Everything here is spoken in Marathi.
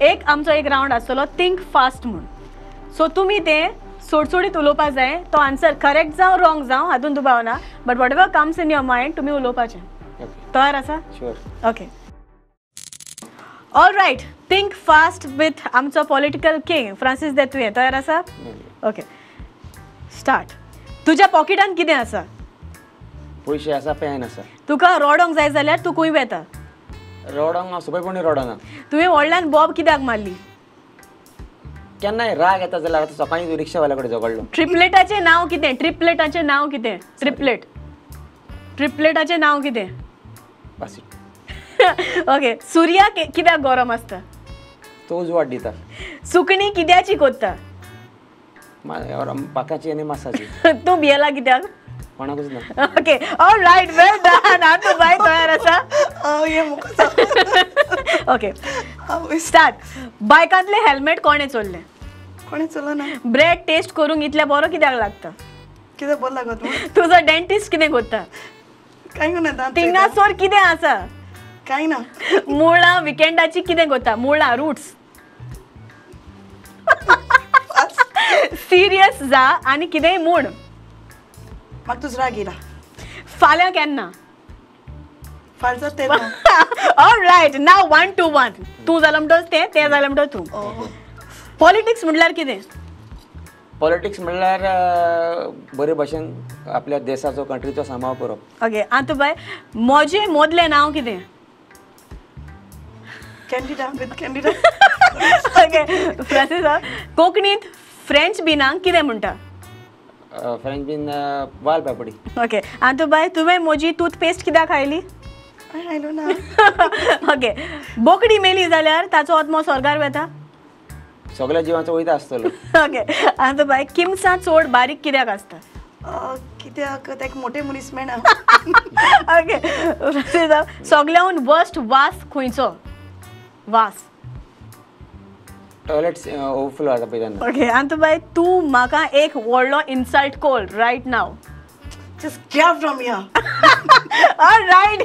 एक आमचो एक राउंड आसतलो थिंक फास्ट म्हणून. सो तुमी ते सोडसोडीत उलोवपा जाय. तो आन्सर करेक्ट जावं रॉंग जावं हातून दुबाव ना, but whatever comes in your mind तुमी उलोवपाचें. तयार आसा? Sure. Okay. All right. Think fast with आमचो पॉलिटिकल किंग फ्रांसीस देतुये. तयार आसा? ओके. स्टार्ट. तुज्या पॉकेटान कितें आसा? पयशे आसा, पेन आसा. तुका रोडोंक जाय जाल्यार तूं खंय वेता? रोडांक हांव सोंपेपणी रोडाना. तुवें व्हडल्यान बॉब कित्याक मारली? केन्नाय राग येता जाल्यार आतां सकाळीं रिक्षावाल्या कडेन झगडलो. ट्रिपलेटाचें नांव कितें? ट्रिपलेटाचें नांव कितें? ट्रिपलेट. ट्रिपलेटाचें नांव कितें? पासी. ओके. सूर्या कित्याक गरम आसता? तो उजवाड दिता. सुकणी कित्याची कोत्ता? पाकाची आनी मासाची. तूं भियेला कित्याक? कोणाकूच ना. Okay. All right. Well done. आतां बाय तयार आसा? ओके. स्टार्ट. बायकांतले हेल्मेट कोणे चोरले? कोणी चोरलो ना. ब्रेड टेस्ट करूंक इतले बरो कित्याक लागता? कितें बरो लागत? तुजो डेंटिस्ट कितें कोत्ता? कांय ना. तिंगासोर कितें आसा? कांय ना. मुळां विकेंडाची कितें कोत्ता? मुळां रूट्स. सिरियस जा आनी कितेंय म्हूण. म्हाका तुजो राग येयला. फाल्यां केन्ना? फाल्यां तें. All right. Now 1 to 1. तूं जालो म्हणटच तें जालें म्हणटच तूं. पॉलिटिक्स म्हणल्यार कितें? पॉलिटिक्स म्हणल्यार बरे भशेन आपल्या देशाचो कंट्रीचो सांबाळ करप. ओके. आतां बाय म्हजें मोदलें नांव कितें? Candida with candida. Okay. Francis कोंकणींत फ्रेंच बिनांक कितें म्हणटा? फ्रेंच बीन वालपापडी. ओके. आतां बाय तुवें म्हजी टूथपेस्ट कित्याक खायली? आयलो ना. ओके. बोकडी मेली जाल्यार ताचो आत्मो स्वर्गार वेता? सगळ्या जिवांचो वयता आसतलो. ओके. आतां बाय किमसां चोड बारीक कित्याक आसता? कित्याक तेका मोठे मनीस मेळना. ओके. सगळ्याहून वर्स्ट वास खंयचो? वास. टॉयलेट ओवरफ्लो जाता पळय तेन्ना. ओके. आतां बाय तूं म्हाका एक व्हडलो इन्सल्ट कोर right now. Just get from here. All right.